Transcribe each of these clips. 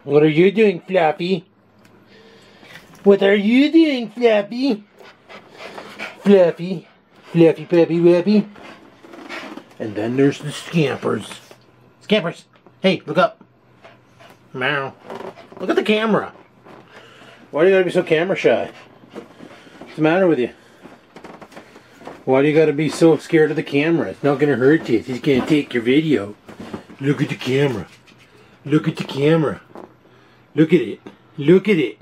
What are you doing, Flappy? What are you doing, Flappy? Fluffy, Fluffy, Puppy, Wuppy. And then there's the scampers. Scampers! Hey, look up. Meow. Look at the camera. Why do you gotta be so camera shy? What's the matter with you? Why do you gotta be so scared of the camera? It's not gonna hurt you. It's just gonna take your video. Look at the camera. Look at the camera. Look at it. Look at it.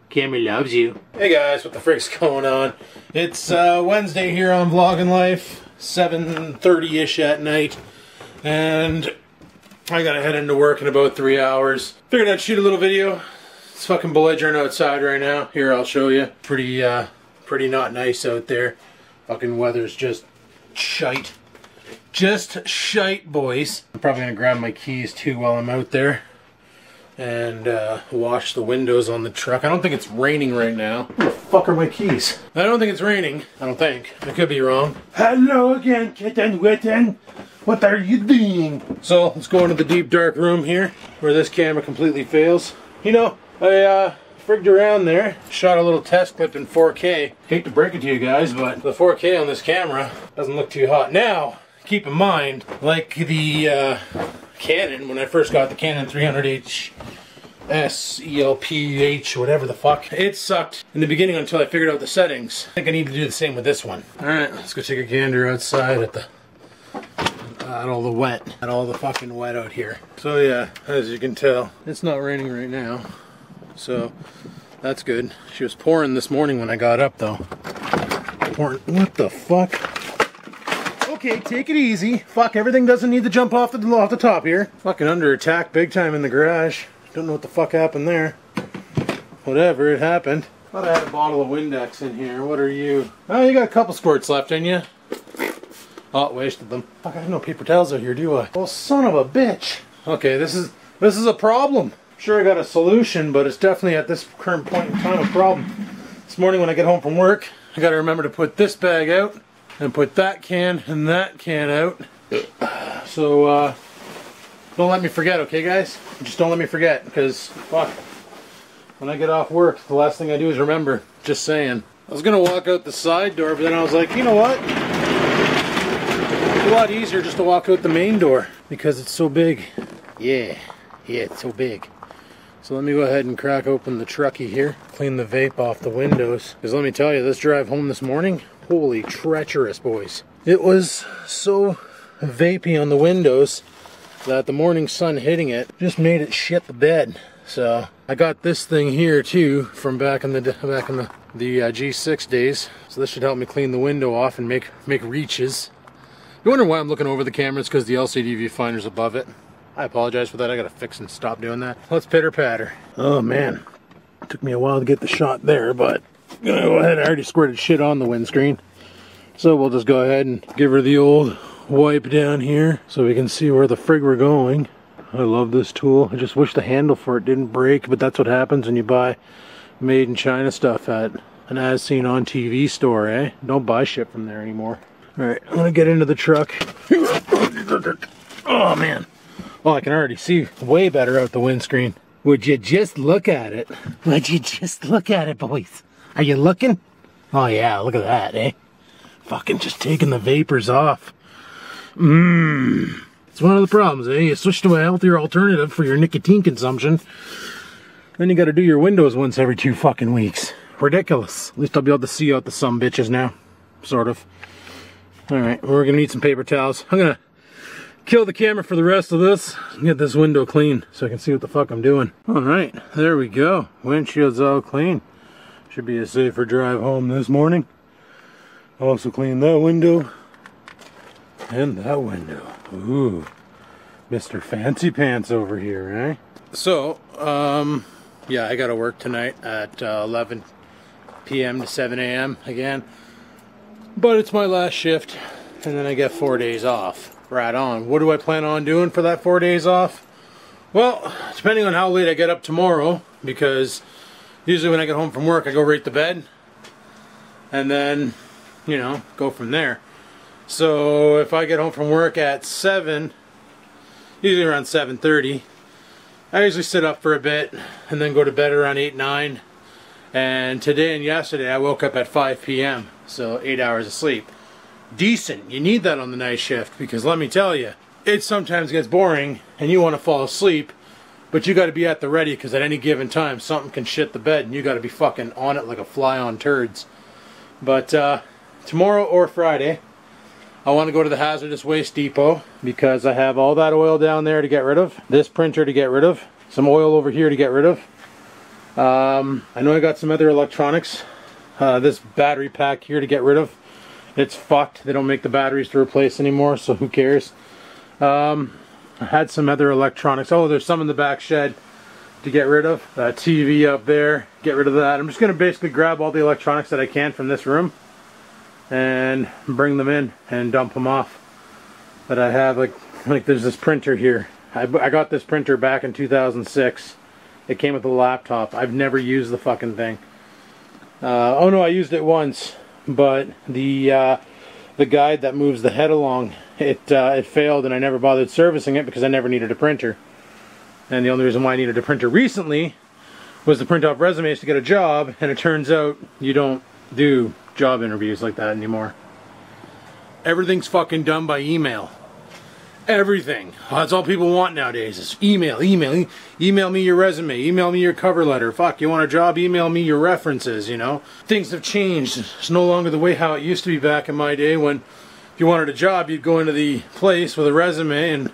Camera loves you. Hey guys, what the frick's going on? It's Wednesday here on Vlogging Life, 7:30-ish at night, and I gotta head into work in about 3 hours. Figured I'd shoot a little video. It's fucking belligerent outside right now. Here, I'll show you. Pretty not nice out there. Fucking weather's just shite. Just shite, boys. I'm probably gonna grab my keys too while I'm out there and wash the windows on the truck. I don't think it's raining right now. Where the fuck are my keys? I don't think it's raining. I don't think. I could be wrong. Hello again, kitten witten. What are you doing? So, let's go into the deep dark room here, where this camera completely fails. You know, I frigged around there, shot a little test clip in 4K. Hate to break it to you guys, but the 4K on this camera doesn't look too hot. Now, keep in mind, like the Canon, when I first got the Canon 300H SELPH, whatever the fuck, it sucked in the beginning until I figured out the settings. I think I need to do the same with this one. Alright, let's go take a gander outside at all the wet. At all the fucking wet out here. So yeah, as you can tell, it's not raining right now. So, that's good. She was pouring this morning when I got up though. Pouring, what the fuck? Okay, take it easy. Fuck, everything doesn't need to jump off the top here. Fucking under attack big time in the garage. Don't know what the fuck happened there. Whatever, it happened. Thought I had a bottle of Windex in here. What are you? Oh, you got a couple squirts left, didn't you? Oh, wasted them. Fuck, I have no paper towels out here, do I? Oh, son of a bitch. Okay, this is a problem. I'm sure I got a solution, but it's definitely at this current point in time a problem. This morning when I get home from work, I gotta remember to put this bag out and put that can and that can out. So, don't let me forget, okay guys? Just don't let me forget, because, fuck, when I get off work, the last thing I do is remember. Just saying. I was gonna walk out the side door, but then I was like, you know what? It's a lot easier just to walk out the main door, because it's so big. Yeah, it's so big. So let me go ahead and crack open the trucky here, clean the vape off the windows. Because let me tell you, this drive home this morning, holy treacherous, boys. It was so vapey on the windows that the morning sun hitting it just made it shit the bed. So I got this thing here too from back in the G6 days. So this should help me clean the window off and make reaches. You wonder why I'm looking over the camera? It's because the LCD viewfinder's above it. I apologize for that. I gotta fix and stop doing that. Let's pitter patter. Oh man, it took me a while to get the shot there, but I'm gonna go ahead. I already squirted shit on the windscreen, so we'll just go ahead and give her the old wipe down here so we can see where the frig we're going. I love this tool. I just wish the handle for it didn't break, but that's what happens when you buy made in China stuff at an as seen on TV store, eh? Don't buy shit from there anymore. Alright, I'm gonna get into the truck. Oh man. Oh, I can already see way better out the windscreen. Would you just look at it? Would you just look at it, boys? Are you looking? Oh yeah, look at that, eh? Fucking just taking the vapors off. It's one of the problems, eh? You switch to a healthier alternative for your nicotine consumption, then you gotta do your windows once every 2 fucking weeks. Ridiculous. At least I'll be able to see out the some bitches now. Sort of. Alright, we're gonna need some paper towels. I'm gonna kill the camera for the rest of this and get this window clean so I can see what the fuck I'm doing. Alright, there we go. Windshield's all clean. Should be a safer drive home this morning. Also clean that window and that window. Ooh, Mr. Fancy Pants over here, eh? So, yeah, I gotta work tonight at 11 p.m. to 7 a.m. again. But it's my last shift and then I get 4 days off. Right on. What do I plan on doing for that 4 days off? Well, depending on how late I get up tomorrow, because usually when I get home from work I go right to bed and then, you know, go from there. So if I get home from work at 7, usually around 7:30, I usually sit up for a bit and then go to bed around 8, 9. And today and yesterday I woke up at 5 p.m. So 8 hours of sleep. Decent. You need that on the night shift, because let me tell you, it sometimes gets boring and you want to fall asleep, but you got to be at the ready, because at any given time something can shit the bed and you got to be fucking on it like a fly on turds. But tomorrow or Friday I want to go to the hazardous waste depot, because I have all that oil down there to get rid of, this printer to get rid of, some oil over here to get rid of. I know I got some other electronics, this battery pack here to get rid of. It's fucked. They don't make the batteries to replace anymore, so who cares. I had some other electronics. Oh, there's some in the back shed to get rid of. That TV up there, get rid of that. I'm just going to basically grab all the electronics that I can from this room and bring them in and dump them off. But I have, like there's this printer here. I got this printer back in 2006. It came with a laptop. I've never used the fucking thing. Oh no, I used it once, but the guide that moves the head along, it failed, and I never bothered servicing it because I never needed a printer. And the only reason why I needed a printer recently was to print off resumes to get a job, and it turns out you don't do job interviews like that anymore. Everything's fucking done by email. Everything. That's all people want nowadays is email, email. Email me your resume, email me your cover letter. Fuck, you want a job? Email me your references, you know? Things have changed. It's no longer the way how it used to be back in my day, when if you wanted a job, you'd go into the place with a resume and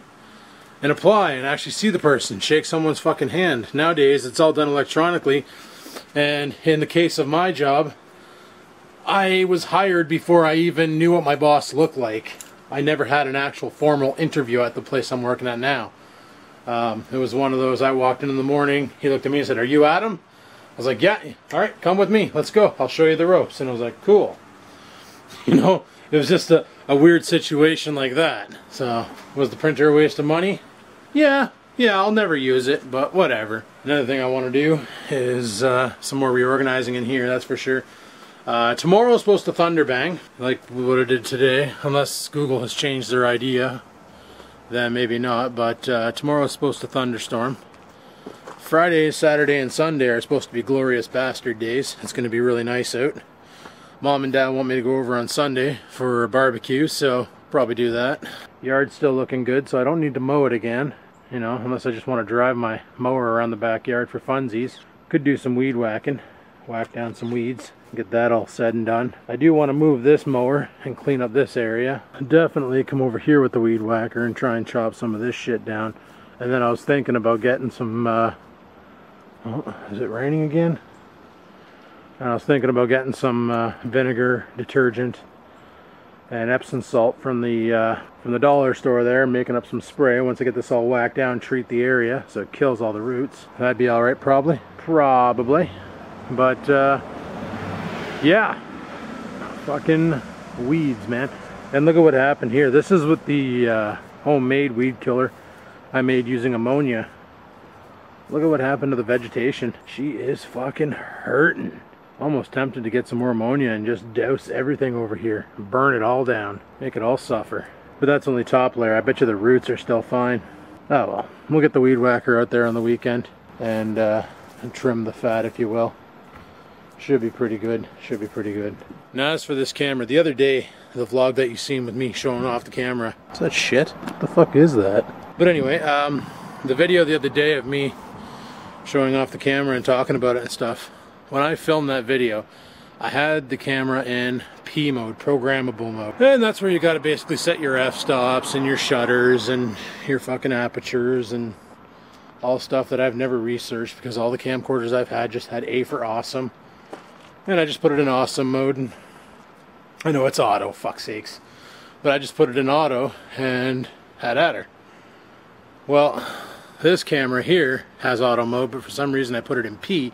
apply and actually see the person, shake someone's fucking hand. Nowadays, it's all done electronically. And in the case of my job, I was hired before I even knew what my boss looked like. I never had an actual formal interview at the place I'm working at now. It was one of those, I walked in the morning, he looked at me and said, "Are you Adam?" I was like, "Yeah." "Alright, come with me, let's go, I'll show you the ropes." And I was like, "Cool." You know, it was just a weird situation like that. So, was the printer a waste of money? Yeah, I'll never use it, but whatever. Another thing I want to do is some more reorganizing in here, that's for sure. Tomorrow is supposed to thunderbang, like what it did today, unless Google has changed their idea, then maybe not, but tomorrow is supposed to thunderstorm. Friday, Saturday, and Sunday are supposed to be glorious bastard days. It's going to be really nice out. Mom and Dad want me to go over on Sunday for a barbecue, so probably do that. Yard's still looking good, so I don't need to mow it again, you know, unless I just want to drive my mower around the backyard for funsies. Could do some weed whacking, whack down some weeds, get that all said and done. I do want to move this mower and clean up this area. Definitely come over here with the weed whacker and try and chop some of this shit down. And then I was thinking about getting some, oh, is it raining again? And I was thinking about getting some vinegar, detergent, and Epsom salt from the dollar store there, making up some spray. Once I get this all whacked down, treat the area so it kills all the roots. That'd be alright, probably. But yeah, fucking weeds, man. And look at what happened here. This is with the homemade weed killer I made using ammonia. Look at what happened to the vegetation. She is fucking hurting. Almost tempted to get some more ammonia and just douse everything over here. Burn it all down. Make it all suffer. But that's only top layer. I bet you the roots are still fine. Oh well. We'll get the weed whacker out there on the weekend and trim the fat, if you will. Should be pretty good. Should be pretty good. Now as for this camera, the other day, the vlog that you seen with me showing off the camera. Is that shit? What the fuck is that? But anyway, the video the other day of me showing off the camera and talking about it and stuff. When I filmed that video, I had the camera in P mode, programmable mode. And that's where you gotta basically set your f-stops and your shutters and your fucking apertures and all stuff that I've never researched, because all the camcorders I've had just had A for awesome. And I just put it in awesome mode, and I know it's auto, fuck's sakes. But I just put it in auto and had at her. Well, this camera here has auto mode, but for some reason I put it in P,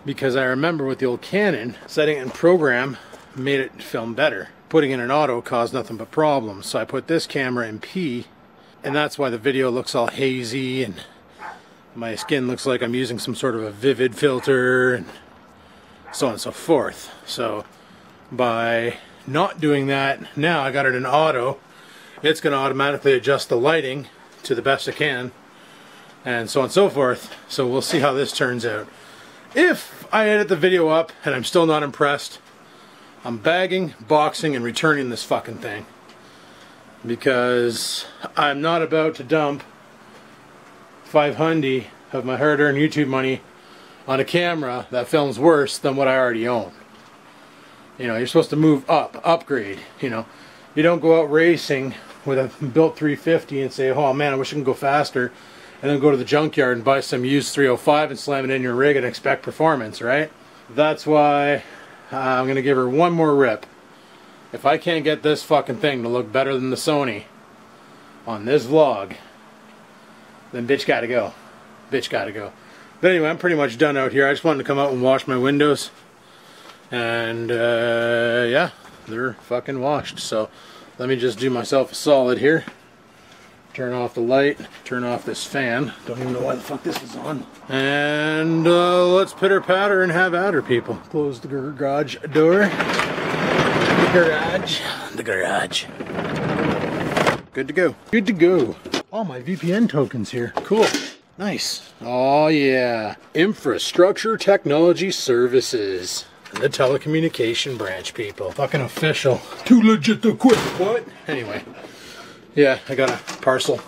because I remember with the old Canon, setting it in program made it film better. Putting it in auto caused nothing but problems. So I put this camera in P, and that's why the video looks all hazy and my skin looks like I'm using some sort of a vivid filter and so on and so forth. So by not doing that, now I got it in auto, it's going to automatically adjust the lighting to the best it can, and so on and so forth. So we'll see how this turns out. If I edit the video up and I'm still not impressed, I'm bagging, boxing, and returning this fucking thing. Because I'm not about to dump $500 of my hard-earned YouTube money on a camera that films worse than what I already own. You know, you're supposed to move up, upgrade, you know. You don't go out racing with a built 350 and say, oh man, I wish I could go faster, and then go to the junkyard and buy some used 305 and slam it in your rig and expect performance, right? That's why I'm going to give her one more rip. If I can't get this fucking thing to look better than the Sony on this vlog, then bitch gotta go. Bitch gotta go. But anyway, I'm pretty much done out here. I just wanted to come out and wash my windows. And yeah, they're fucking washed. So let me just do myself a solid here. Turn off the light, turn off this fan. Don't even know why the fuck this is on. And let's pitter patter and have at her, people. Close the garage door. The garage. Good to go. Good to go. All my VPN tokens here. Cool. Nice. Oh yeah. Infrastructure Technology Services. The telecommunication branch, people. Fucking official. Too legit to quit. What? Anyway. Yeah, I got a parcel.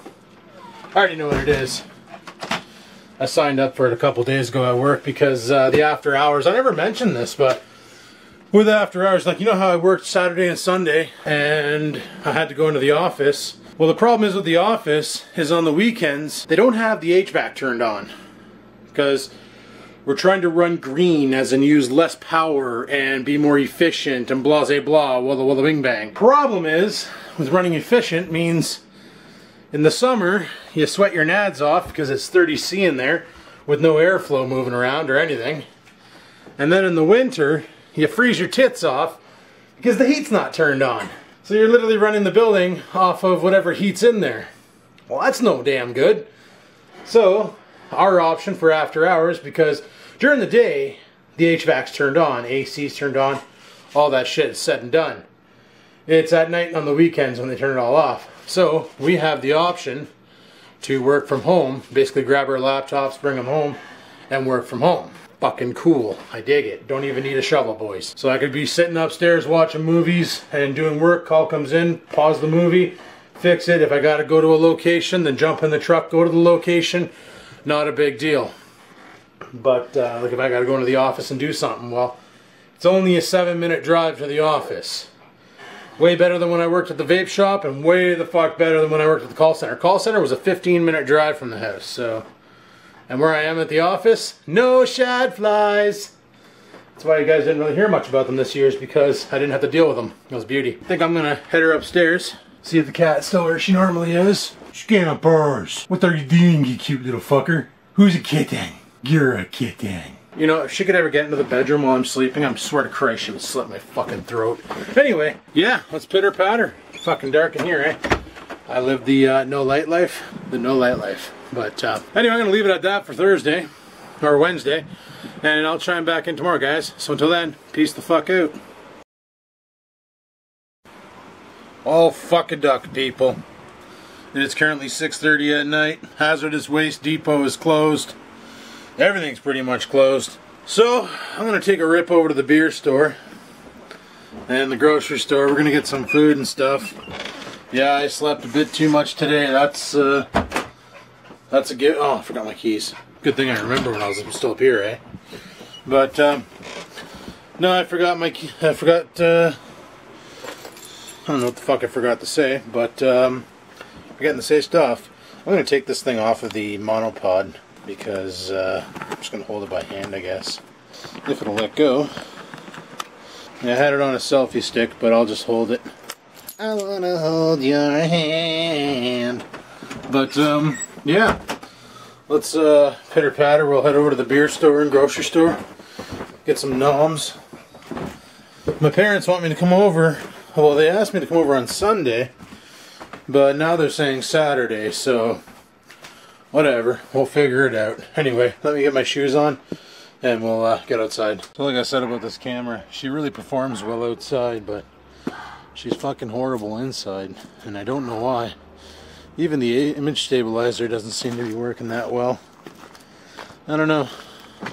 I already know what it is. I signed up for it a couple days ago at work because the after hours, I never mentioned this, but with after hours, like, you know how I worked Saturday and Sunday and I had to go into the office? Well, the problem is with the office is on the weekends, they don't have the HVAC turned on because we're trying to run green, as in use less power and be more efficient and blah, blah, blah, walla, walla, bing, bang. Problem is, with running efficient means in the summer, you sweat your nads off because it's 30°C in there with no airflow moving around or anything. And then in the winter, you freeze your tits off because the heat's not turned on. So you're literally running the building off of whatever heat's in there. Well, that's no damn good. So our option for after hours, because during the day the HVAC's turned on, AC's turned on, all that shit is said and done. It's at night and on the weekends when they turn it all off. So we have the option to work from home, basically grab our laptops, bring them home, and work from home. Fucking cool. I dig it. Don't even need a shovel, boys. So I could be sitting upstairs watching movies and doing work. Call comes in, pause the movie, fix it. If I gotta go to a location, then jump in the truck, go to the location. Not a big deal. But like if I gotta go into the office and do something, well, it's only a 7-minute drive to the office. Way better than when I worked at the vape shop, and way the fuck better than when I worked at the call center. Call center was a 15-minute drive from the house, so. And where I am at the office, no shad flies. That's why you guys didn't really hear much about them this year, is because I didn't have to deal with them. It was beauty. I think I'm gonna head her upstairs, see if the cat's still where she normally is. Scampers, what are you doing, you cute little fucker? Who's a kitten? You're a kitten. You know, if she could ever get into the bedroom while I'm sleeping, I swear to Christ she would slit my fucking throat. Anyway, yeah, let's pitter patter. Fucking dark in here, eh? I live the no light life. The no light life. But anyway, I'm going to leave it at that for Thursday, or Wednesday, and I'll chime back in tomorrow, guys. So until then, peace the fuck out. All fucking duck, people. It is currently 6:30 at night. Hazardous Waste Depot is closed. Everything's pretty much closed. So, I'm going to take a rip over to the beer store and the grocery store. We're going to get some food and stuff. Yeah, I slept a bit too much today. That's a gift. Oh, I forgot my keys. Good thing I remember when I was still up here, eh? But, no, I forgot my key. I forgot, I don't know what the fuck I forgot to say, but, forgetting to say stuff. I'm going to take this thing off of the monopod because, I'm just going to hold it by hand, I guess. If it'll let go. Yeah, I had it on a selfie stick, but I'll just hold it. I want to hold your hand. But, yeah. Let's pitter patter. We'll head over to the beer store and grocery store. Get some noms. My parents want me to come over. Well, they asked me to come over on Sunday, but now they're saying Saturday, so whatever. We'll figure it out. Anyway, let me get my shoes on and we'll get outside. So like I said about this camera, she really performs well outside, but she's fucking horrible inside, and I don't know why. Even the image stabilizer doesn't seem to be working that well. I don't know. I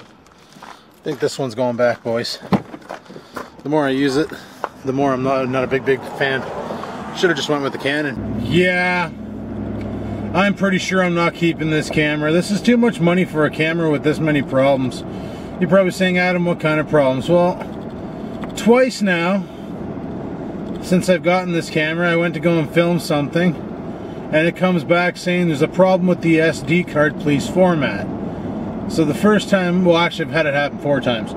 think this one's going back, boys. The more I use it, the more I'm not a big fan. Should have just went with the Canon. Yeah, I'm pretty sure I'm not keeping this camera. This is too much money for a camera with this many problems. You're probably saying, Adam, what kind of problems? Well, twice now, since I've gotten this camera, I went to go and film something, and it comes back saying there's a problem with the SD card, please format. So the first time, well actually I've had it happen 4 times.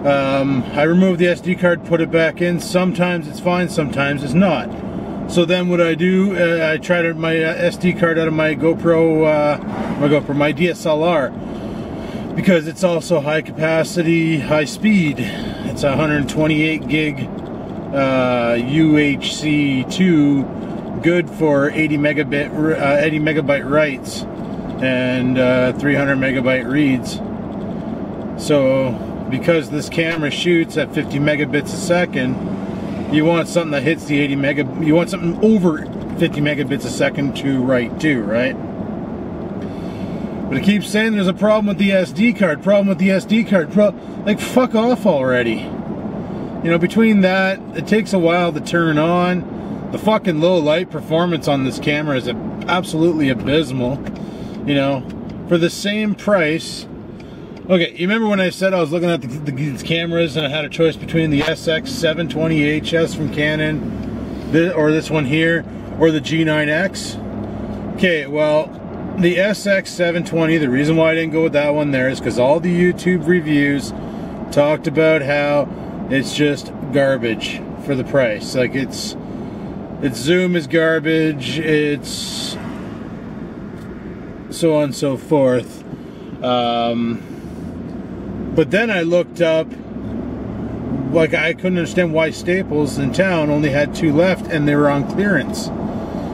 I removed the SD card, put it back in. Sometimes it's fine, sometimes it's not. So then what I do, I tried my SD card out of my my DSLR, because it's also high capacity, high speed. It's 128 gig UHC2, good for 80 megabyte writes and 300 megabyte reads. So because this camera shoots at 50 megabits a second, you want something that hits the 80 you want something over 50 megabits a second to write to, right? But it keeps saying there's a problem with the SD card, like, fuck off already. You know, between that, it takes a while to turn on. The fucking low light performance on this camera is absolutely abysmal. You know, for the same price. Okay, you remember when I said I was looking at these cameras and I had a choice between the SX720HS from Canon, or this one here, or the G9X? Okay, well, the SX720, the reason why I didn't go with that one there is because all the YouTube reviews talked about how it's just garbage for the price. Like, its zoom is garbage, it's so on and so forth. But then I looked up, like, I couldn't understand why Staples in town only had 2 left and they were on clearance.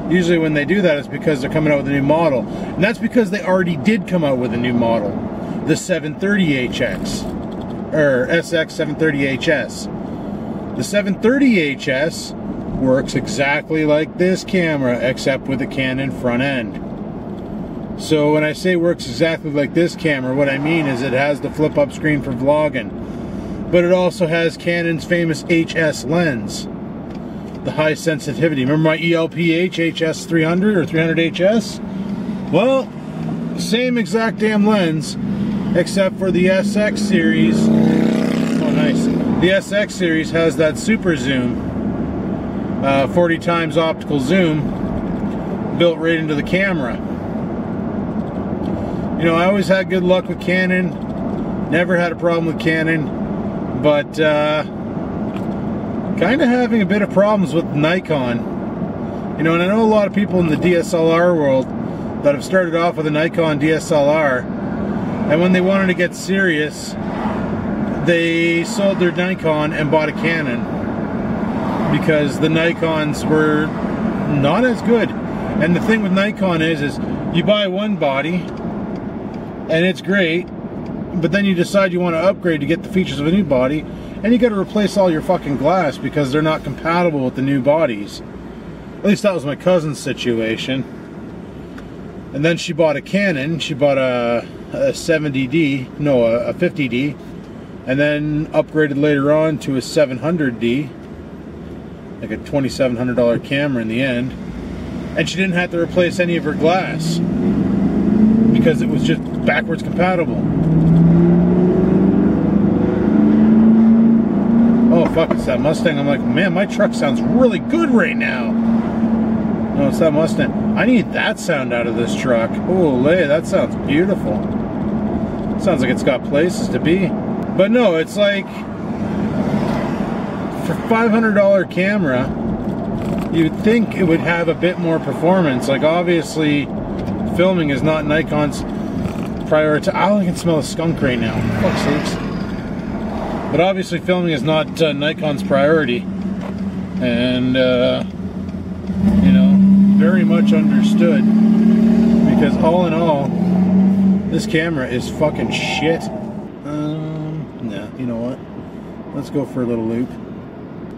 Usually when they do that, it's because they're coming out with a new model. And that's because they already did come out with a new model, the 730HX, or SX730HS. The 730HS works exactly like this camera, except with a Canon front end. So when I say works exactly like this camera, what I mean is it has the flip-up screen for vlogging, but it also has Canon's famous HS lens, the high sensitivity. Remember my ELPH HS300 or 300HS? Well, same exact damn lens, except for the SX series. Oh, nice. The SX series has that super zoom, 40 times optical zoom, built right into the camera. You know, I always had good luck with Canon, never had a problem with Canon, but kind of having a bit of problems with Nikon. You know, and I know a lot of people in the DSLR world that have started off with a Nikon DSLR, and when they wanted to get serious, they sold their Nikon and bought a Canon, because the Nikons were not as good. And the thing with Nikon is you buy one body, and it's great, but then you decide you want to upgrade to get the features of a new body, and you got to replace all your fucking glass because they're not compatible with the new bodies. At least that was my cousin's situation. And then she bought a Canon. She bought a 70D, no, a 50D, and then upgraded later on to a 700D, like a $2,700 camera in the end. And she didn't have to replace any of her glass because it was just backwards compatible. Oh fuck, it's that Mustang. I'm like, man, my truck sounds really good right now. No, it's that Mustang. I need that sound out of this truck. Holy, that sounds beautiful. Sounds like it's got places to be. But no, it's like, for $500 camera, you'd think it would have a bit more performance. Like, obviously, filming is not Nikon's priority. Oh, I can smell a skunk right now. Fuck's sakes. But obviously filming is not Nikon's priority. And, you know, very much understood. Because all in all, this camera is fucking shit. Nah, you know what? Let's go for a little loop. I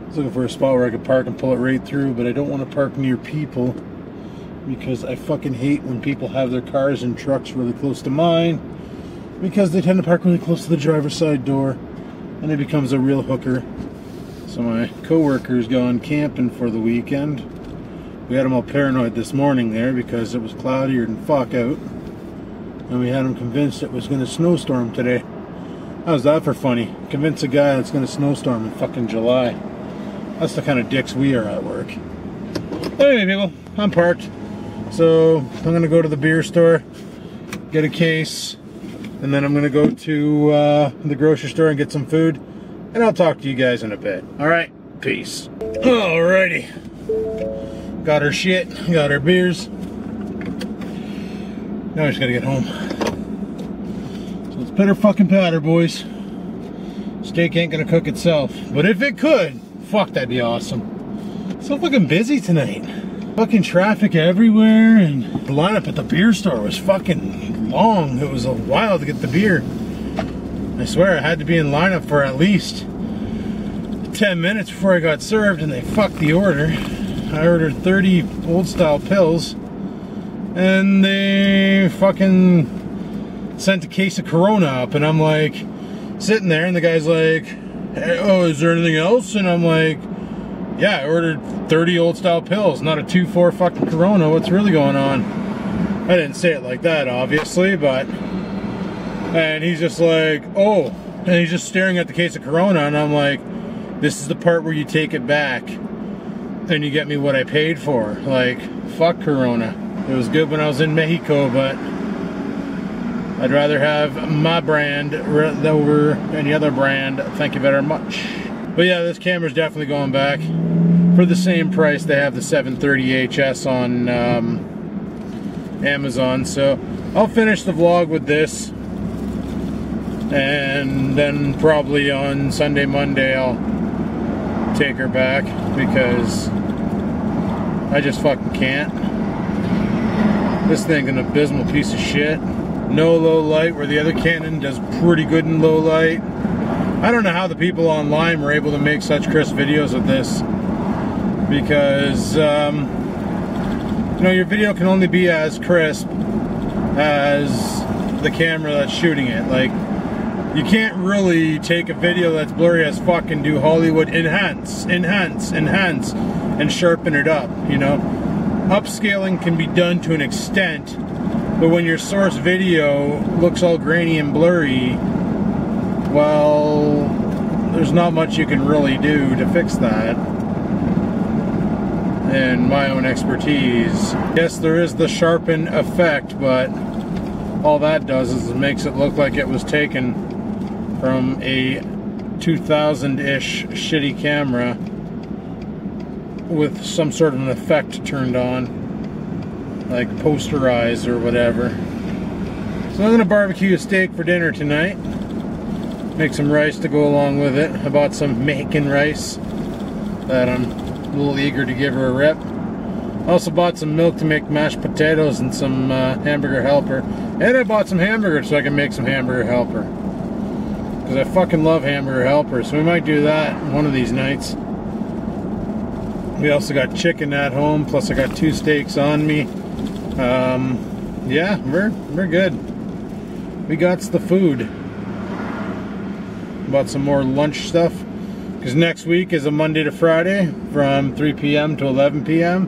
was looking for a spot where I could park and pull it right through, but I don't want to park near people. because I fucking hate when people have their cars and trucks really close to mine, because they tend to park really close to the driver's side door and it becomes a real hooker. So my co-worker's gone camping for the weekend. We had them all paranoid this morning there because it was cloudier than fuck out, and we had them convinced it was going to snowstorm today. How's that for funny? Convince a guy it's going to snowstorm in fucking July. That's the kind of dicks we are at work. But anyway, people, I'm parked. So I'm going to go to the beer store, get a case, and then I'm going to go to the grocery store and get some food. And I'll talk to you guys in a bit. Alright, peace. Alrighty. Got our shit, got our beers. Now I just gotta get home. So let's pitter fucking patter, boys. Steak ain't gonna cook itself. But if it could, fuck, that'd be awesome. It's so fucking busy tonight. Fucking traffic everywhere, and the lineup at the beer store was fucking long. It was a while to get the beer. I swear I had to be in lineup for at least 10 minutes before I got served, and they fucked the order. I ordered 30 old style pills, and they fucking sent a case of Corona up, and I'm like sitting there, and the guy's like, hey, oh, is there anything else? And I'm like, yeah, I ordered 30 old style pills, not a 2-4 fucking Corona. What's really going on? I didn't say it like that, obviously, but... And he's just like, oh, and he's just staring at the case of Corona, and I'm like, this is the part where you take it back and you get me what I paid for. Like, fuck Corona. It was good when I was in Mexico, but I'd rather have my brand over any other brand. Thank you very much. But yeah, this camera's definitely going back. For the same price, they have the 730 HS on Amazon, so I'll finish the vlog with this. And then probably on Sunday, Monday, I'll take her back because I just fucking can't. This thing's an abysmal piece of shit. No low light, where the other Canon does pretty good in low light. I don't know how the people online were able to make such crisp videos of this, because you know, your video can only be as crisp as the camera that's shooting it. Like, you can't really take a video that's blurry as fuck and do Hollywood enhance, and sharpen it up, you know? Upscaling can be done to an extent, but when your source video looks all grainy and blurry, well, there's not much you can really do to fix that. In my own expertise. Yes, there is the sharpen effect, but all that does is it makes it look like it was taken from a 2000-ish shitty camera with some sort of an effect turned on, like posterize or whatever. So I'm gonna barbecue a steak for dinner tonight. Make some rice to go along with it. I bought some Mexican rice that I'm a little eager to give her a rip. Also bought some milk to make mashed potatoes and some hamburger helper. And I bought some hamburgers so I can make some hamburger helper. Because I fucking love hamburger helper, so we might do that one of these nights. We also got chicken at home, plus I got 2 steaks on me. Yeah, we're good. We got the food. Bought some more lunch stuff, because next week is a Monday to Friday from 3 p.m. to 11 p.m.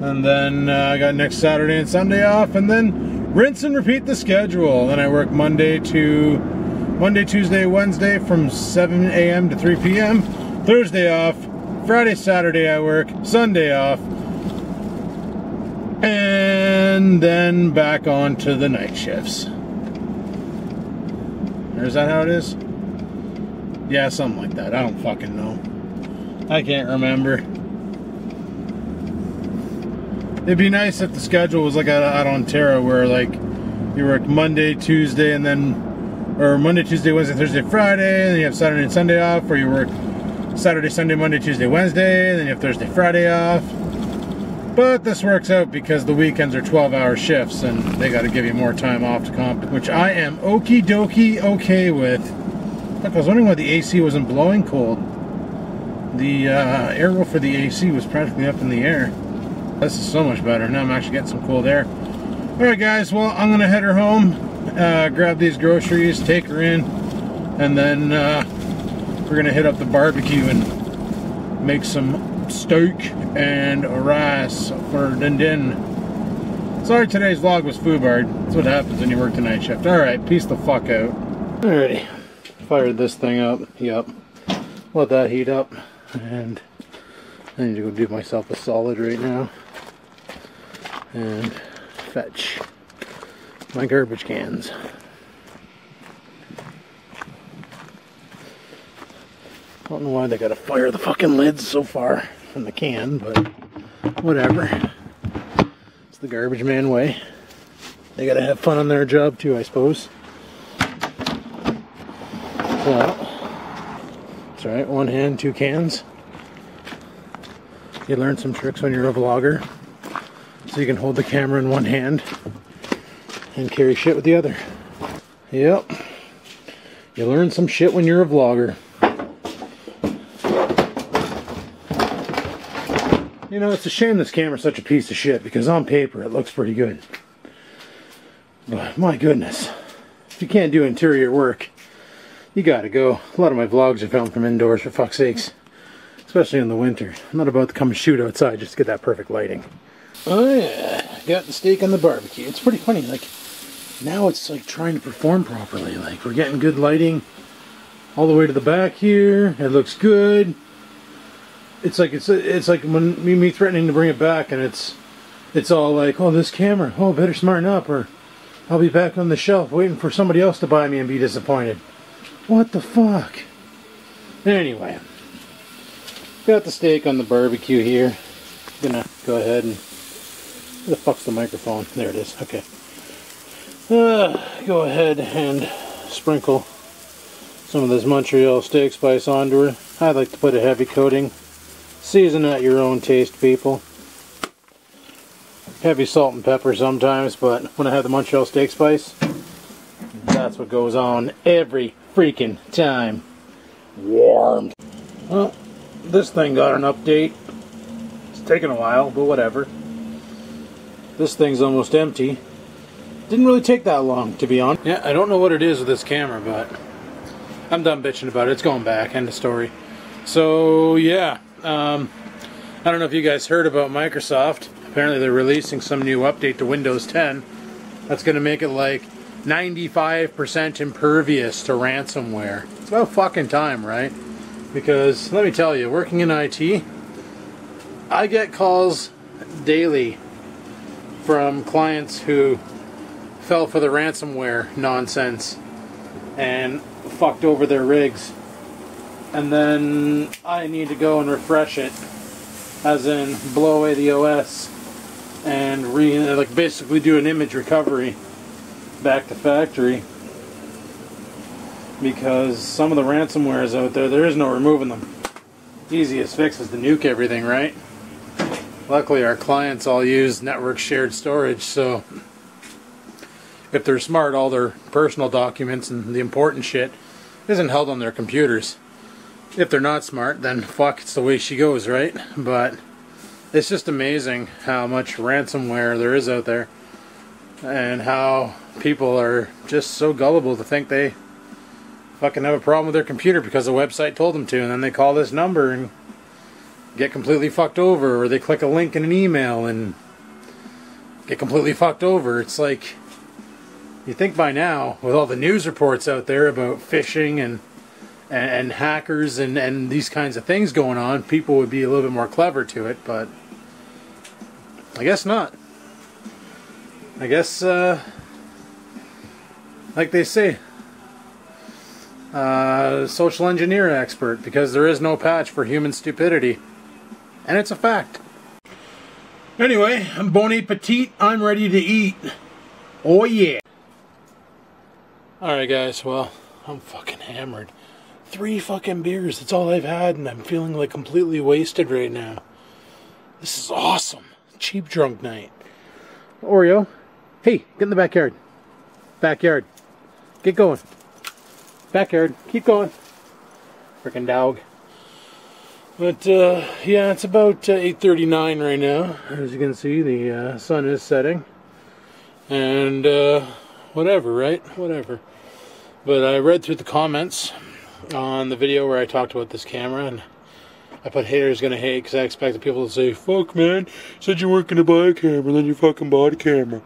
And then I got next Saturday and Sunday off, and then rinse and repeat the schedule. Then I work Monday, Tuesday, Wednesday from 7 a.m. to 3 p.m. Thursday off. Friday, Saturday I work. Sunday off. And then back on to the night shifts. Or is that how it is? Yeah, something like that. I don't fucking know. I can't remember. It'd be nice if the schedule was like out on Ontario, where like you work Monday, Tuesday, and then, or Monday, Tuesday, Wednesday, Thursday, Friday, and then you have Saturday and Sunday off, or you work Saturday, Sunday, Monday, Tuesday, Wednesday, and then you have Thursday, Friday off. But this works out because the weekends are 12-hour shifts, and they got to give you more time off to comp, which I am okie dokie okay with. Look, I was wondering why the AC wasn't blowing cold. The arrow for the AC was practically up in the air. This is so much better. Now I'm actually getting some cold air. Alright guys, well I'm gonna head her home, grab these groceries, take her in, and then we're gonna hit up the barbecue and make some steak and rice for din. Sorry today's vlog was foobard. That's what happens when you work the night shift. Alright, peace the fuck out. Alrighty, fired this thing up. Yep. Let that heat up, and I need to go do myself a solid right now and fetch my garbage cans. I don't know why they gotta fire the fucking lids so far from the can, but whatever. It's the garbage man way. They gotta have fun on their job too, I suppose. So, that's right, one hand, two cans. You learn some tricks when you're a vlogger. So you can hold the camera in one hand and carry shit with the other. Yep. You learn some shit when you're a vlogger. You know, it's a shame this camera's such a piece of shit, because on paper it looks pretty good. But my goodness, if you can't do interior work, you gotta go. A lot of my vlogs are filmed from indoors, for fuck's sakes. Especially in the winter. I'm not about to come and shoot outside just to get that perfect lighting. Oh yeah, got the steak on the barbecue. It's pretty funny, like, now it's like trying to perform properly. Like, we're getting good lighting all the way to the back here. It looks good. It's like when me threatening to bring it back, and it's all like, oh, this camera, oh, better smarten up, or I'll be back on the shelf waiting for somebody else to buy me and be disappointed. What the fuck? Anyway, got the steak on the barbecue here. Gonna go ahead and, where the fuck's the microphone? There it is. Okay. Go ahead and sprinkle some of this Montreal steak spice onto her. I like to put a heavy coating. Season at your own taste, people. Heavy salt and pepper sometimes, but when I have the Montreal steak spice, that's what goes on every freaking time. Warm. Well, this thing got an update. It's taken a while, but whatever. This thing's almost empty. Didn't really take that long, to be honest. Yeah, I don't know what it is with this camera, but I'm done bitching about it. It's going back. End of story. So, yeah. I don't know if you guys heard about Microsoft. Apparently they're releasing some new update to Windows 10 that's going to make it like 95% impervious to ransomware. It's about fucking time, right? Because, let me tell you, working in IT, I get calls daily from clients who fell for the ransomware nonsense and fucked over their rigs. And then I need to go and refresh it, as in blow away the OS and basically do an image recovery back to factory, because some of the ransomwares out there is no removing them. Easiest fix is to nuke everything, right? Luckily our clients all use network shared storage, so if they're smart, all their personal documents and the important shit isn't held on their computers. If they're not smart, then fuck, it's the way she goes, right? But it's just amazing how much ransomware there is out there, and how people are just so gullible to think they fucking have a problem with their computer because the website told them to, and then they call this number and get completely fucked over, or they click a link in an email and get completely fucked over. It's like, you think by now, with all the news reports out there about phishing and hackers and these kinds of things going on, people would be a little bit more clever to it, but I guess not. I guess, like they say, social engineer expert, because there is no patch for human stupidity. And it's a fact. Anyway, I'm bon appetit. I'm ready to eat. Oh yeah. Alright guys, well, I'm fucking hammered. 3 fucking beers, that's all I've had, and I'm feeling like completely wasted right now. This is awesome. Cheap drunk night. Oreo, hey, get in the backyard. Backyard. Get going. Backyard, keep going. Frickin' dog. But yeah, it's about 8:39 right now. As you can see, the sun is setting. And whatever, right? Whatever. But I read through the comments on the video where I talked about this camera, and I put haters gonna hate because I expected people to say, fuck man, said you weren't gonna buy a camera, then you fucking bought a camera.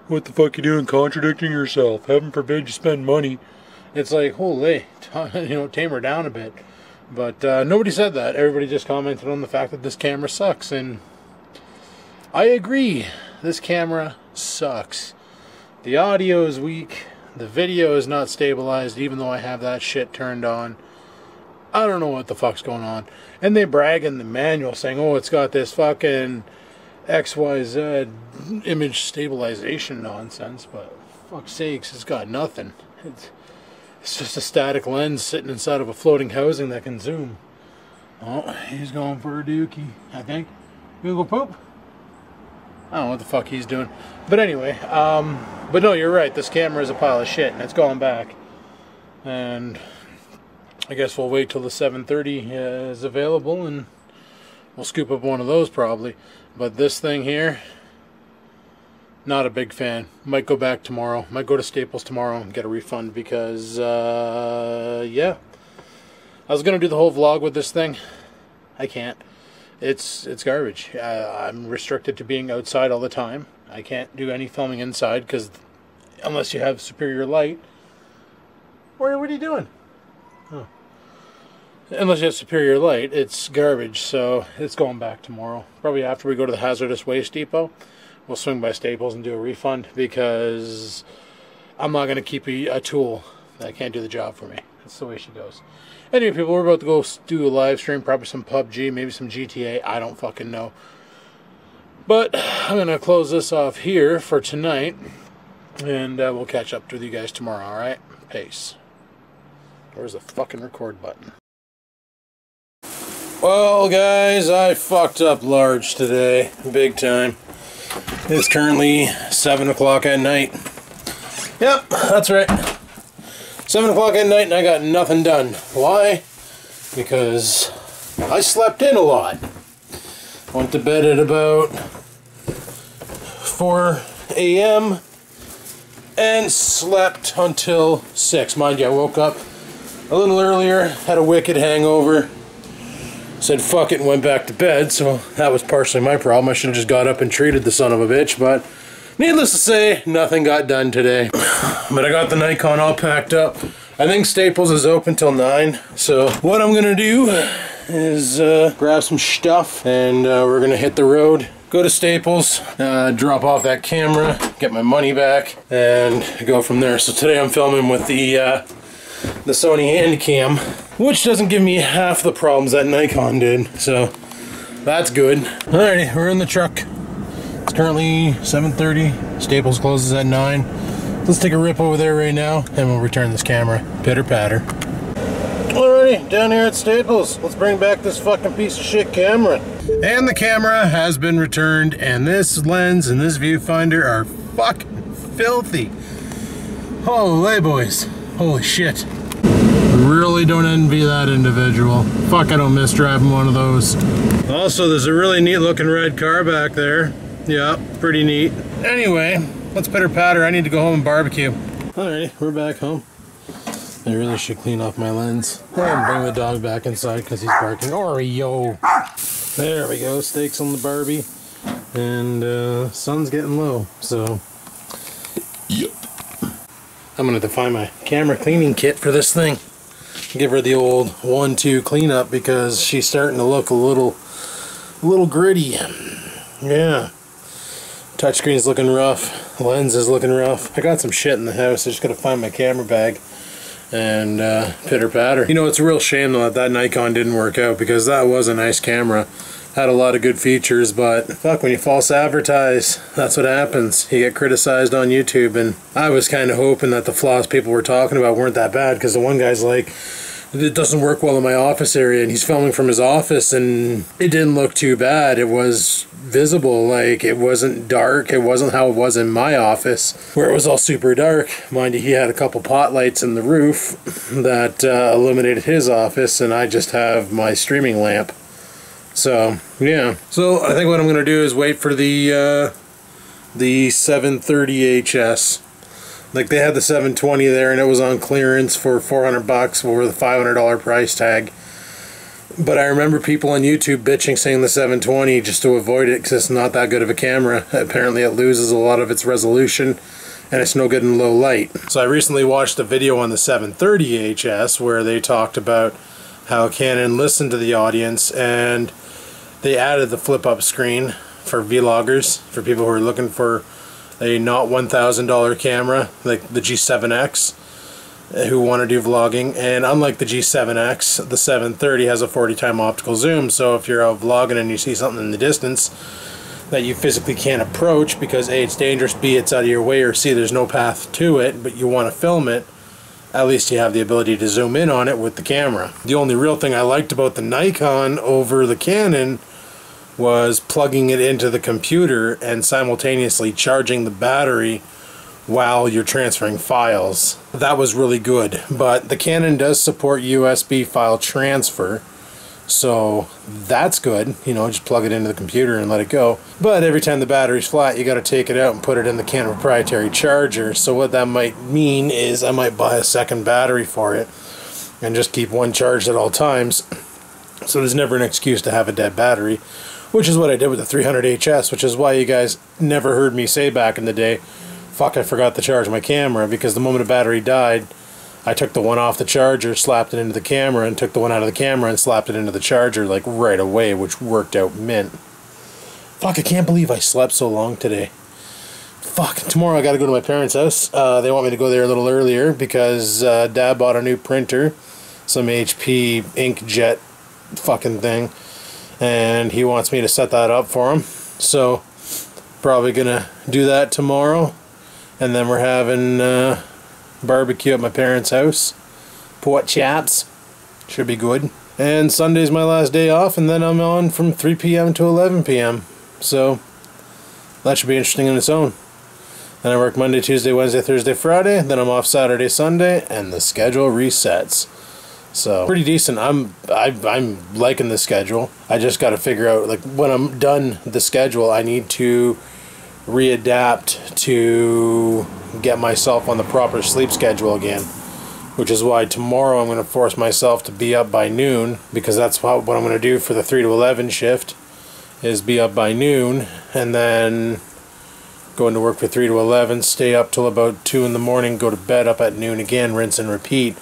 What the fuck you doing contradicting yourself? Heaven forbid you spend money. It's like, holy, you know, tame her down a bit. But nobody said that. Everybody just commented on the fact that this camera sucks, and I agree. This camera sucks. The audio is weak. The video is not stabilized, even though I have that shit turned on. I don't know what the fuck's going on. And they brag in the manual saying, oh, it's got this fucking XYZ image stabilization nonsense, but for fuck's sakes, it's got nothing. It's just a static lens sitting inside of a floating housing that can zoom. Oh, he's going for a dookie, I think. You gonna go poop? I don't know what the fuck he's doing. But anyway, but no, you're right. This camera is a pile of shit, and it's gone back. And I guess we'll wait till the 730 is available, and we'll scoop up one of those probably. But this thing here, not a big fan. Might go back tomorrow. Might go to Staples tomorrow and get a refund because, yeah. I was going to do the whole vlog with this thing. I can't. It's garbage. I'm restricted to being outside all the time. I can't do any filming inside because unless you have superior light. What are you doing? Oh. Unless you have superior light, it's garbage. So it's going back tomorrow. Probably after we go to the hazardous waste depot. We'll swing by Staples and do a refund because I'm not going to keep a tool that can't do the job for me. That's the way she goes. Anyway, people, we're about to go do a live stream, probably some PUBG, maybe some GTA. I don't fucking know. But I'm going to close this off here for tonight, and we'll catch up with you guys tomorrow, alright? Peace. Where's the fucking record button? Well, guys, I fucked up large today. Big time. It's currently 7 o'clock at night. Yep, that's right. 7 o'clock at night and I got nothing done. Why? Because I slept in a lot. Went to bed at about 4 a.m. and slept until 6. Mind you, I woke up a little earlier, had a wicked hangover. Said fuck it and went back to bed, so that was partially my problem. I should have just got up and treated the son of a bitch, but needless to say, nothing got done today. But I got the Nikon all packed up. I think Staples is open till 9, so what I'm gonna do is grab some stuff and we're gonna hit the road, go to Staples, drop off that camera, get my money back, and go from there. So today I'm filming with the Sony Handycam, which doesn't give me half the problems that Nikon did, so that's good. Alrighty, we're in the truck. It's currently 7:30. Staples closes at 9. Let's take a rip over there right now, and we'll return this camera. Pitter patter. Alrighty, down here at Staples. Let's bring back this fucking piece of shit camera. And the camera has been returned, and this lens and this viewfinder are fucking filthy. Holy boys. Holy shit. Really don't envy that individual. Fuck, I don't miss driving one of those. Also, there's a really neat looking red car back there. Yeah, pretty neat. Anyway, let's pitter patter. I need to go home and barbecue. Alright, we're back home. I really should clean off my lens and bring the dog back inside because he's barking. Oreo! There we go, steaks on the Barbie. And sun's getting low, so yep. I'm gonna have to find my camera cleaning kit for this thing. Give her the old 1-2 cleanup because she's starting to look a little gritty. Yeah. Touchscreen's looking rough. Lens is looking rough. I got some shit in the house. I just gotta find my camera bag and pitter patter. You know, it's a real shame though that Nikon didn't work out because that was a nice camera. Had a lot of good features, but fuck, when you false advertise, that's what happens. You get criticized on YouTube, and I was kind of hoping that the flaws people were talking about weren't that bad, because the one guy's like, it doesn't work well in my office area, and he's filming from his office, and it didn't look too bad. It was visible, like, it wasn't dark. It wasn't how it was in my office, where it was all super dark. Mind you, he had a couple pot lights in the roof that illuminated his office, and I just have my streaming lamp. So, yeah. So, I think what I'm going to do is wait for the 730 HS. Like, they had the 720 there, and it was on clearance for $400 over the $500 price tag. But I remember people on YouTube bitching saying the 720 just to avoid it because it's not that good of a camera. Apparently it loses a lot of its resolution and it's no good in low light. So I recently watched a video on the 730 HS where they talked about how Canon listened to the audience and they added the flip-up screen for vloggers, for people who are looking for a not $1,000 camera like the G7X. Who want to do vlogging, and unlike the G7X, the 730 has a 40x optical zoom, so if you're out vlogging and you see something in the distance that you physically can't approach because A, it's dangerous, B, it's out of your way, or C, there's no path to it, but you want to film it, at least you have the ability to zoom in on it with the camera. The only real thing I liked about the Nikon over the Canon was plugging it into the computer and simultaneously charging the battery while you're transferring files. That was really good, but the Canon does support USB file transfer, so that's good. You know, just plug it into the computer and let it go. But every time the battery's flat, you got to take it out and put it in the Canon proprietary charger. So what that might mean is I might buy a second battery for it and just keep one charged at all times, so there's never an excuse to have a dead battery, which is what I did with the 300 HS, which is why you guys never heard me say back in the day, fuck, I forgot to charge my camera, because the moment a battery died, I took the one off the charger, slapped it into the camera, and took the one out of the camera and slapped it into the charger like right away, which worked out mint. Fuck, I can't believe I slept so long today. Fuck, tomorrow I gotta go to my parents' house. They want me to go there a little earlier because Dad bought a new printer, some HP inkjet fucking thing, and he wants me to set that up for him. So, probably gonna do that tomorrow. And then we're having barbecue at my parents' house. Pork chops. Should be good. And Sunday's my last day off, and then I'm on from 3 p.m. to 11 p.m. So, that should be interesting in its own. Then I work Monday, Tuesday, Wednesday, Thursday, Friday. Then I'm off Saturday, Sunday, and the schedule resets. So, pretty decent. I'm liking the schedule. I just got to figure out, like, when I'm done the schedule, I need to readapt to get myself on the proper sleep schedule again, which is why tomorrow I'm going to force myself to be up by noon, because that's what I'm going to do for the 3 to 11 shift, is be up by noon and then go into work for 3 to 11, stay up till about 2 in the morning, go to bed up at noon again, rinse and repeat,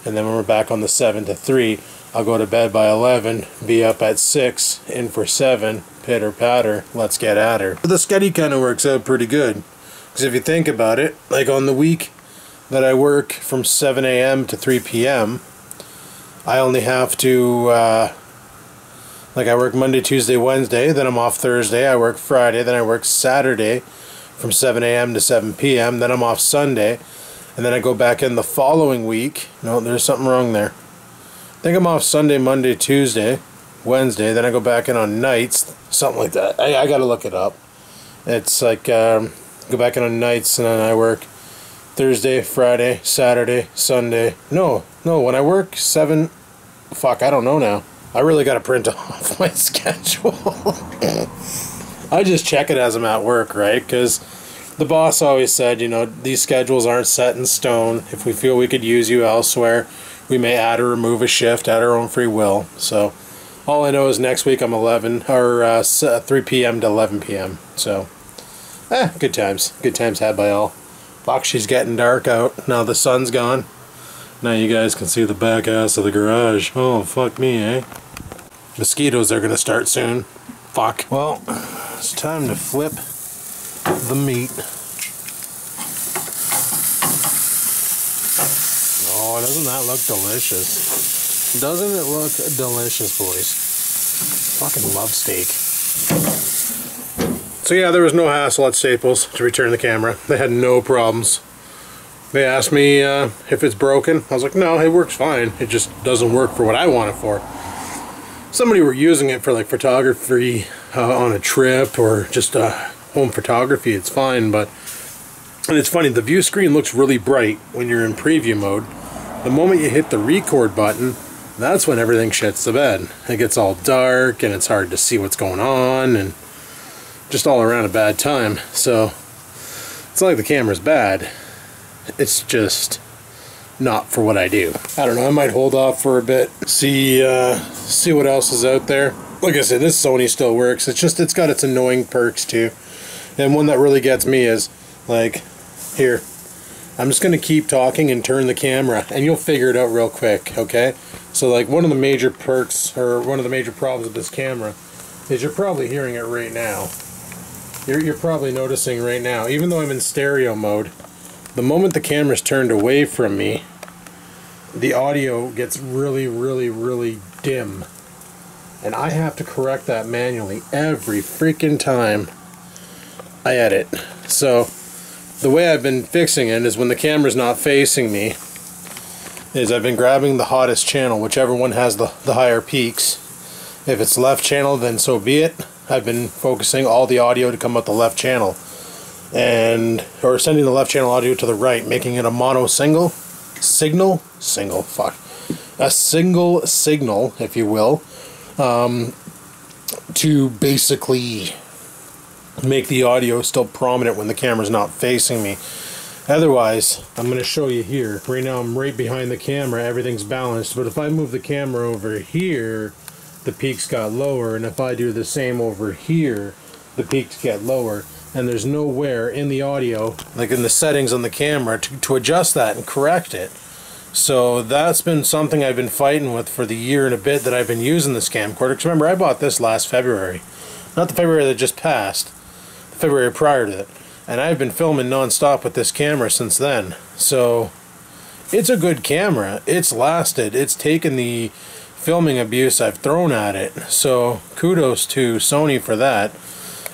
and then when we're back on the 7 to 3, I'll go to bed by 11, be up at 6, in for 7, pitter patter, let's get at her. The schedule kind of works out pretty good, because if you think about it, like on the week that I work from 7 a.m. to 3 p.m., I only have to, like I work Monday, Tuesday, Wednesday, then I'm off Thursday, I work Friday, then I work Saturday from 7 a.m. to 7 p.m., then I'm off Sunday, and then I go back in the following week. No, there's something wrong there. I think I'm off Sunday, Monday, Tuesday, Wednesday, then I go back in on nights, something like that. I gotta look it up. It's like, go back in on nights, and then I work Thursday, Friday, Saturday, Sunday. No, when I work 7, fuck, I don't know now. I really gotta print off my schedule. I just check it as I'm at work, right? Because the boss always said, you know, these schedules aren't set in stone. If we feel we could use you elsewhere, we may add or remove a shift at our own free will. So all I know is next week I'm 3 p.m. to 11 p.m. So, good times. Good times had by all. Fuck, she's getting dark out. Now the sun's gone. Now you guys can see the back ass of the garage. Oh, fuck me, eh? Mosquitoes are gonna start soon. Fuck. Well, it's time to flip the meat. Oh, doesn't that look delicious? Doesn't it look delicious, boys? Fucking love steak. So yeah, there was no hassle at Staples to return the camera. They had no problems. They asked me if it's broken. I was like, no, it works fine. It just doesn't work for what I want it for. Somebody were using it for like photography on a trip or just home photography. It's fine, but and it's funny, the view screen looks really bright when you're in preview mode. The moment you hit the record button, that's when everything shits the bed. It gets all dark and it's hard to see what's going on and just all around a bad time. So it's not like the camera's bad. It's just not for what I do. I don't know, I might hold off for a bit, see what else is out there. Like I said, this Sony still works. It's got its annoying perks too. And one that really gets me is, like, here. I'm just going to keep talking and turn the camera, and you'll figure it out real quick, okay? So, like, one of the major perks, or one of the major problems with this camera, is you're probably hearing it right now. You're probably noticing right now, even though I'm in stereo mode, the moment the camera's turned away from me, the audio gets really, really, really dim. And I have to correct that manually every freaking time I edit. So the way I've been fixing it is when the camera's not facing me, is I've been grabbing the hottest channel, whichever one has the higher peaks. If it's left channel, then so be it. I've been focusing all the audio to come out the left channel, or sending the left channel audio to the right, making it a mono signal, a single signal, if you will, to basically make the audio still prominent when the camera's not facing me. Otherwise, I'm going to show you here. Right now I'm right behind the camera, everything's balanced, but if I move the camera over here, the peaks got lower, and if I do the same over here, the peaks get lower, and there's nowhere in the audio, like in the settings on the camera, to adjust that and correct it. So that's been something I've been fighting with for the year and a bit that I've been using this camcorder. Because remember, I bought this last February. Not the February that just passed, the February prior to it. And I've been filming non-stop with this camera since then. So it's a good camera. It's lasted. It's taken the filming abuse I've thrown at it. So kudos to Sony for that.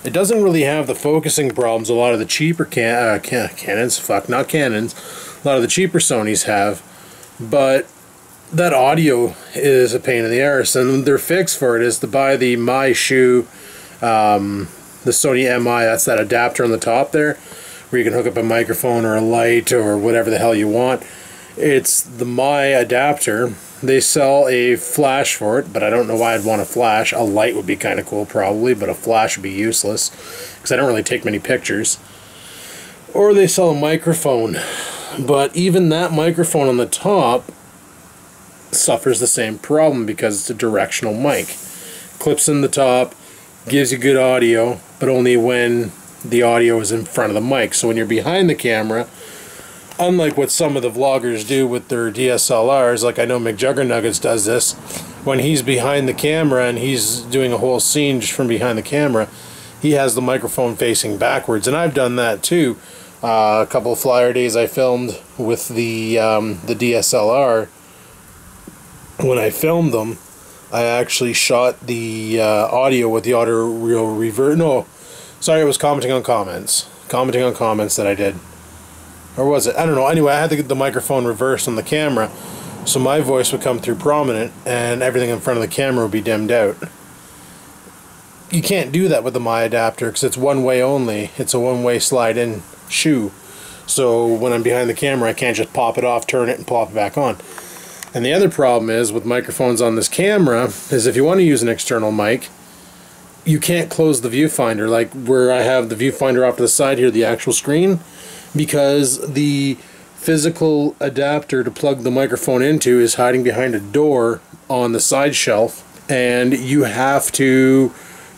It doesn't really have the focusing problems a lot of the cheaper Canons, not Canons, a lot of the cheaper Sonys have. But that audio is a pain in the arse, and their fix for it is to buy the MyShoe, the Sony MI, that's that adapter on the top there, where you can hook up a microphone or a light or whatever the hell you want. It's the My adapter. They sell a flash for it, but I don't know why I'd want a flash. A light would be kind of cool probably, but a flash would be useless, because I don't really take many pictures. Or they sell a microphone. But even that microphone on the top suffers the same problem because it's a directional mic. Clips in the top, gives you good audio, but only when the audio is in front of the mic. So when you're behind the camera, unlike what some of the vloggers do with their DSLRs, like I know McJuggernuggets does this, when he's behind the camera and he's doing a whole scene just from behind the camera, he has the microphone facing backwards. And I've done that too. A couple of flyer days I filmed with the DSLR. When I filmed them, I actually shot the audio with the audio reverse. No, sorry, I was commenting on comments that I did, or was it? I don't know. Anyway, I had to get the microphone reversed on the camera, so my voice would come through prominent, and everything in front of the camera would be dimmed out. You can't do that with the My adapter because it's one way only. It's a one-way slide-in shoe. So when I'm behind the camera, I can't just pop it off, turn it, and pop it back on. And the other problem is with microphones on this camera is if you want to use an external mic, you can't close the viewfinder, like where I have the viewfinder off to the side here, the actual screen, because the physical adapter to plug the microphone into is hiding behind a door on the side shelf, and you have to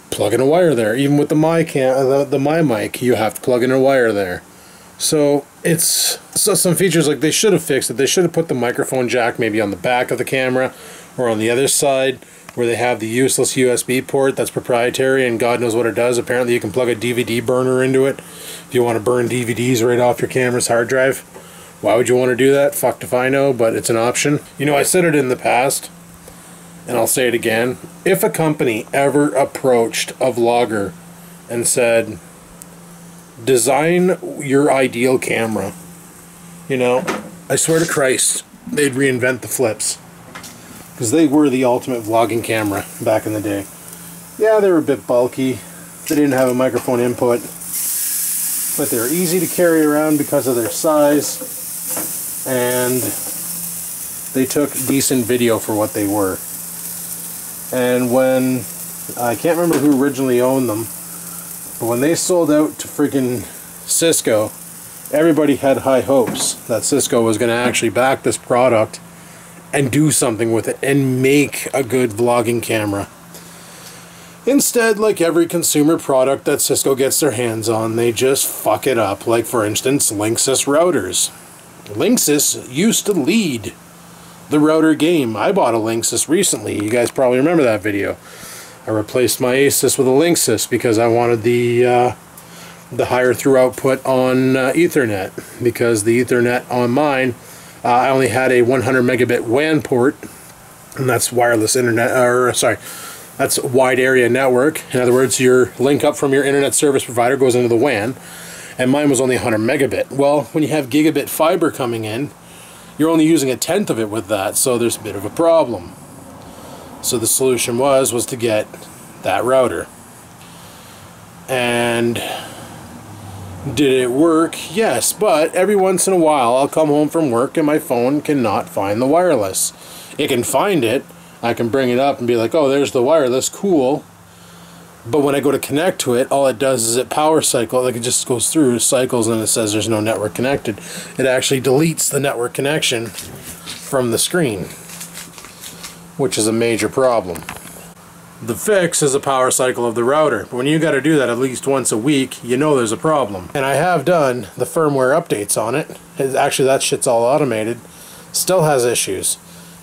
plug in a wire there. Even with the My mic, you have to plug in a wire there. So it's some features like they should have fixed it. They should have put the microphone jack maybe on the back of the camera or on the other side where they have the useless USB port that's proprietary and God knows what it does. Apparently you can plug a DVD burner into it if you want to burn DVDs right off your camera's hard drive. Why would you want to do that? Fucked if I know, but it's an option. You know, I said it in the past, and I'll say it again. If a company ever approached a vlogger and said, design your ideal camera, you know, I swear to Christ, they'd reinvent the flips. Because they were the ultimate vlogging camera back in the day. Yeah, they were a bit bulky. They didn't have a microphone input. But they were easy to carry around because of their size. And they took decent video for what they were. And when, I can't remember who originally owned them, but when they sold out to freaking Cisco, everybody had high hopes that Cisco was going to actually back this product and do something with it and make a good vlogging camera. Instead, like every consumer product that Cisco gets their hands on, they just fuck it up. Like, for instance, Linksys routers. Linksys used to lead the router game. I bought a Linksys recently. You guys probably remember that video. I replaced my Asus with a Linksys because I wanted the higher through output on Ethernet, because the Ethernet on mine, I only had a 100 megabit WAN port, and that's wireless internet, or sorry, that's wide area network. In other words, your link up from your internet service provider goes into the WAN, and mine was only 100 megabit. Well, when you have gigabit fiber coming in, you're only using 1/10 of it with that, so there's a bit of a problem. So the solution was to get that router. And did it work? Yes, but every once in a while I'll come home from work and my phone cannot find the wireless. It can find it, I can bring it up and be like, oh, there's the wireless, cool. But when I go to connect to it, all it does is it power cycle, like it just goes through cycles and it says there's no network connected. It actually deletes the network connection from the screen, which is a major problem. The fix is a power cycle of the router. But when you got to do that at least once a week, you know there's a problem. And I have done the firmware updates on it. Actually, that shit's all automated. Still has issues.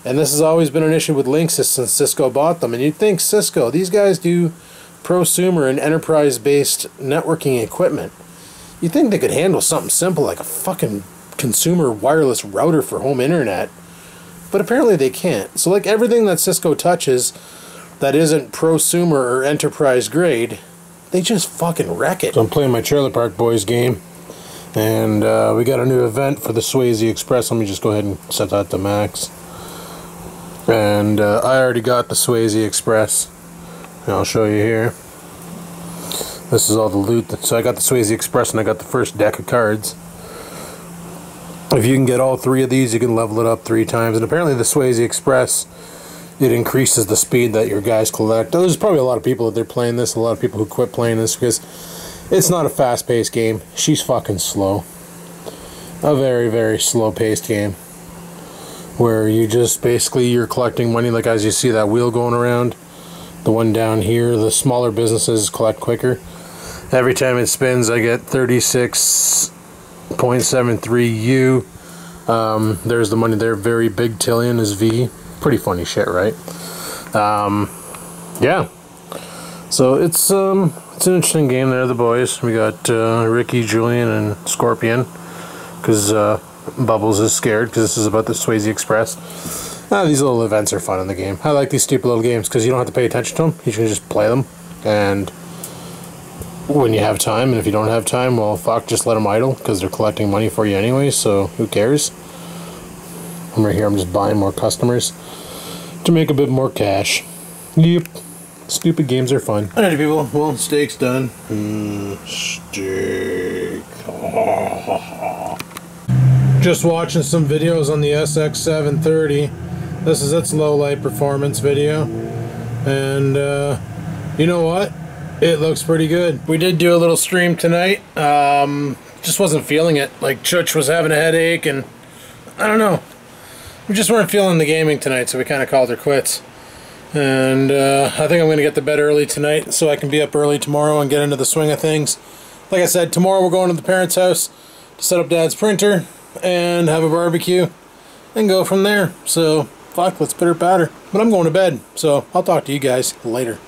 And this has always been an issue with Linksys since Cisco bought them. And you'd think Cisco, these guys do prosumer and enterprise-based networking equipment. You'd think they could handle something simple like a fucking consumer wireless router for home internet. But apparently they can't. So like everything that Cisco touches that isn't prosumer or enterprise grade, they just fucking wreck it. So I'm playing my Trailer Park Boys game, and we got a new event for the Swayze Express. Let me just go ahead and set that to max. And I already got the Swayze Express, and I'll show you here. This is all the loot. So I got the Swayze Express and I got the first deck of cards. If you can get all 3 of these, you can level it up 3 times. And apparently the Swayze Express, it increases the speed that your guys collect. There's probably a lot of people that they're playing this, a lot of people who quit playing this because it's not a fast-paced game. She's fucking slow. A very, very slow-paced game where you just basically, you're collecting money. Like as you see that wheel going around, the one down here, the smaller businesses collect quicker. Every time it spins, I get 36.73 U. There's the money there. Very big tillion is V. Pretty funny shit, right? Yeah. So it's an interesting game there, the boys. We got Ricky, Julian, and Scorpion, because Bubbles is scared because this is about the Swayze Express. These little events are fun in the game. I like these stupid little games because you don't have to pay attention to them. You can just play them, and when you have time, and if you don't have time, well, fuck, just let them idle because they're collecting money for you anyway, so who cares? I'm right here, I'm just buying more customers to make a bit more cash. Yep. Stupid games are fun. Alrighty, people. Well, steak's done. Steak. Just watching some videos on the SX730. This is its low light performance video. And, you know what? It looks pretty good. We did do a little stream tonight. Just wasn't feeling it. Like, Church was having a headache, and I don't know. We just weren't feeling the gaming tonight, so we kind of called her quits. And I think I'm going to get to bed early tonight so I can be up early tomorrow and get into the swing of things. Like I said, tomorrow we're going to the parents' house to set up Dad's printer and have a barbecue and go from there. So, fuck, let's pitter patter. But I'm going to bed, so I'll talk to you guys later.